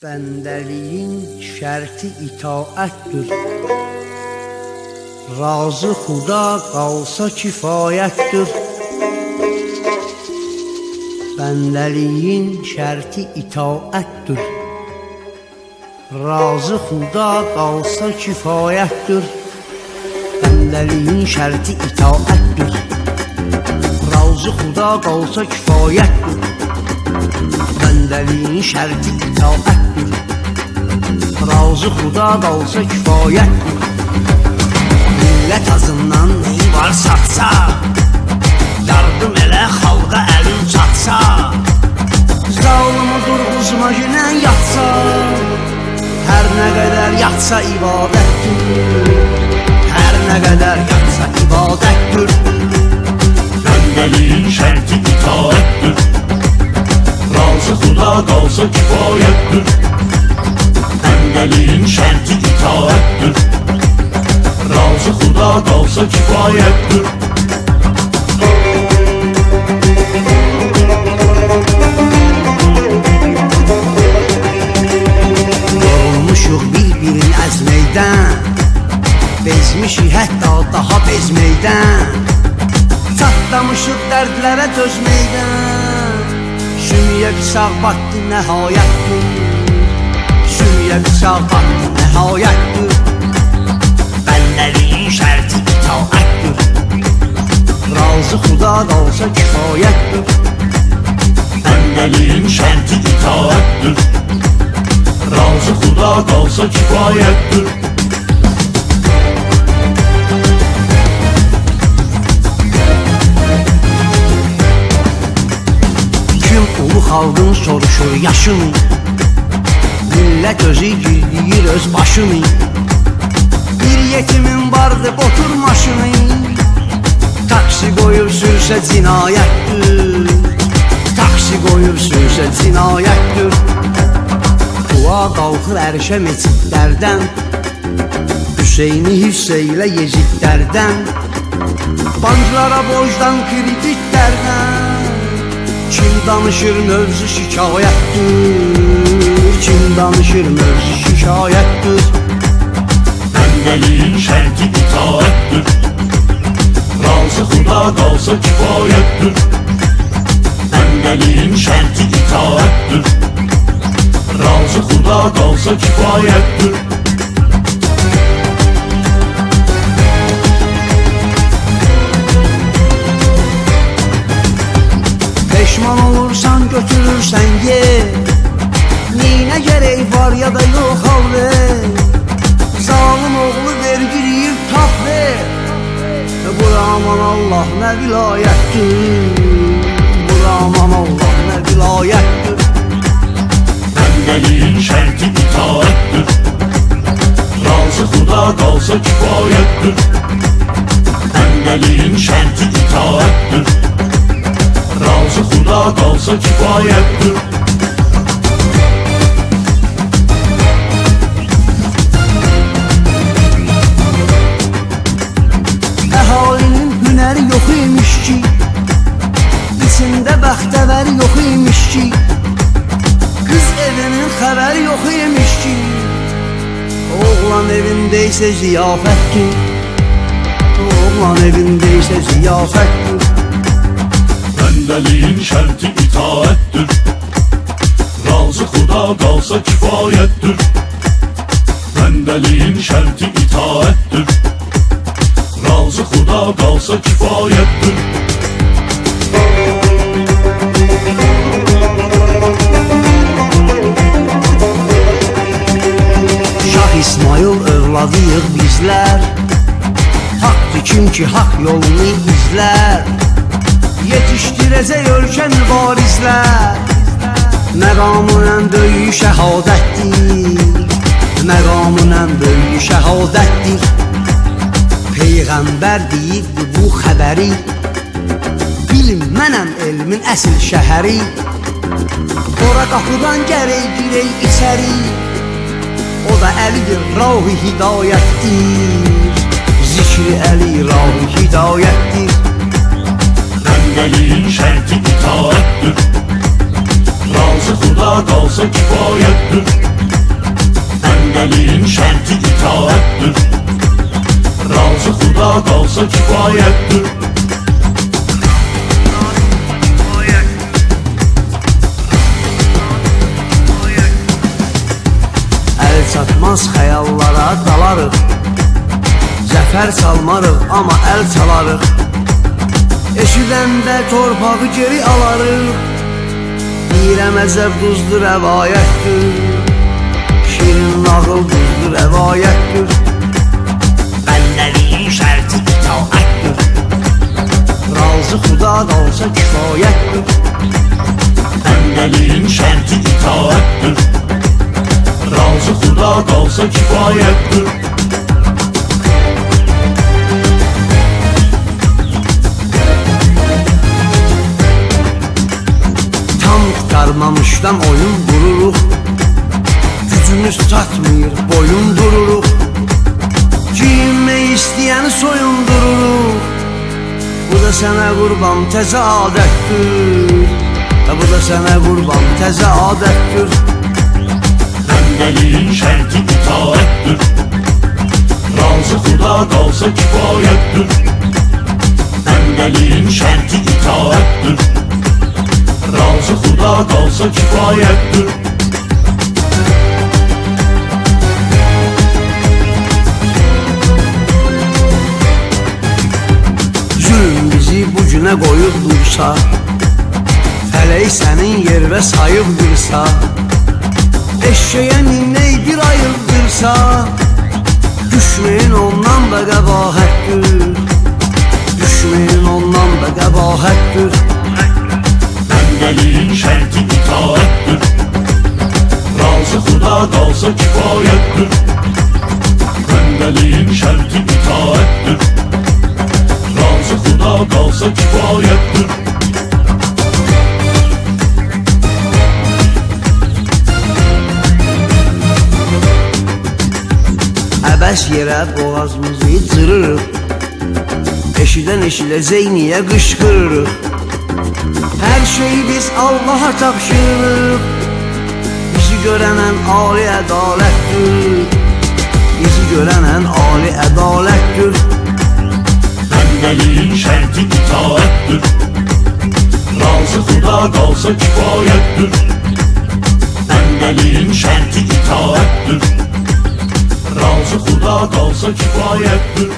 Bəndəliyin şərti itaətdir. Razı Xuda qalsa kifayətdir. Bəndəliyin şərti itaətdir. Razı Xuda qalsa kifayətdir. Bəndəliyin şərti itaətdir. Razı Xuda qalsa kifayətdir. Bəndəliyin şərti itaətdir. Razı Xuda qalsa kifayətdir. Millət azından neyi var satsa, yardım elə xalqa əlin çatsa, zalımı durğuzma günən yatsa, hər nə qədər yatsa ibadətdir. Hər nə qədər yatsa ibadətdir. Bəndəliyin şərti itaətdir. Razı Xuda qalsa kifayətdir. Bəndəliyin şərti itaətdir. Razı Xuda qalsa kifayətdir. Yorulmuşuq bir-birini əzməkdən, bezmişik hətta daha bezməkdən, çatlamışıq dərdlərə dözməkdən. Şümiyə bıçaq batdı nəhayətdir. Şümiyə bıçaq batdı nəhayətdir. Bəndəliyin şərti itaətdir. Razı Xuda qalsa kifayətdir. Bəndəliyin şərti itaətdir. Razı Xuda qalsa kifayətdir. Kim ulu xalqın soruşur yaşını, millət özü girdiyir öz başını. Bir yetimin vardı otur maşını, taksi qoyub sürsə cinayətdir. Taksi qoyub sürsə cinayətdir. Dua qalxır ərşə meçidlərdən, Hüseyni hiss eylə yezidlərdən, banklara borcdan kreditlərdən. Kim danışır mövzu şikayətdir. Kim danışır mövzu şikayətdir. Bəndəliyin şərti itaətdir. Razı Xuda qalsa kifayətdir. Bəndəliyin şərti itaətdir. Razı Xuda qalsa kifayətdir. Peşman olursan götürürsən ye, neyinə gərək var ya da yox al ver. Zalim oğlu vergi yiyib tap ver. Bu aman Allah nə vilayətdir. Bu aman Allah nə vilayətdir. Bəndəliyin şərti itaətdir. Razı Xuda qalsa kifayətdir. Bəndəliyin şərti itaətdir. Razı Xuda qalsa kifayətdir. Əhalinin hünəri yox imiş ki, içində bəxtəvəri yox imiş ki, qız evinin xəbəri yox imiş ki, oğlan evində isə ziyafətdir. Oğlan evində isə ziyafətdir. Bəndəliyin şərti itaətdir. Razı Xuda qalsa kifayətdir. Bəndəliyin şərti itaətdir. Razı Xuda qalsa kifayətdir. Şah İsmail övladıyıq bizlər, haqdır kim ki haq yolunu izlər. Yetişdirəcək ölkə mübarizlər, məqamın ən böyük şəhadətdir. Məqamın ən böyük şəhadətdir. Peyğəmbər deyibdi bu xəbəri, bilin mənəm elmin əsl şəhəri. Ora qapıdan gərək girək içəri, o da əlidir rah-ı hidayətdir. Zikri əli rah-ı hidayətdir. Bəndəliyin şərti itaətdir. Razı Razı Xuda qalsa kifayətdir. Bəndəliyin şərti itaətdir. Razı Xuda qalsa kifayətdir. El çatmaz xəyallara dalarıq, zəfər salmarıq, amma el çalarıq. Eşidəndə torpağı geri alarıq, deyirəm əzəb duzlu rəvayətdir. Şirin nağıl duzlu rəvayətdir. Bəndəliyin şərti itaətdir. Razı Xuda qalsa kifayətdir. Bəndəliyin şərti itaətdir. Razı Xuda qalsa kifayətdir. Tam qurtarmamışdan oyun qururuq, gücümüz çatmır, boyun dururuq. Giyinmək istəyəni soyundururuq. Bu da sənə qurban təzə adətdir. Bu da sənə qurban təzə adətdir. Bəndəliyin şərti itaətdir. Razı Xuda qalsa kifayətdir. Bəndəliyin şərti itaətdir. Razı Xuda qalsa kifayətdir. Zülm bizi bu günə qoyub dursa, fələk sənin yervə sayıb qırsa, eşeğe minneyi bir ayıldırsa, düşmeyin ondan da qəbahətdir. Düşmeyin ondan da qəbahətdir. Bəndəliyin şərti itaətdir. Razı Xuda qalsa kifayətdir. Bəndəliyin şərti itaətdir. Razı Xuda qalsa kifayətdir. Əbəs yerə boğazımızı cırırıq, eşidən eşidə Zeyniyə qışqırırıq. Hər şeyi biz Allaha tapşırırıq. Bizi görənən ali ədalətdir. Bizi görənən ali ədalətdir. Bəndəliyin şərti itaətdir. Razı Xuda qalsa kifayətdir. Bəndəliyin şərti itaətdir. Razı Xuda qalsa kifayətdir.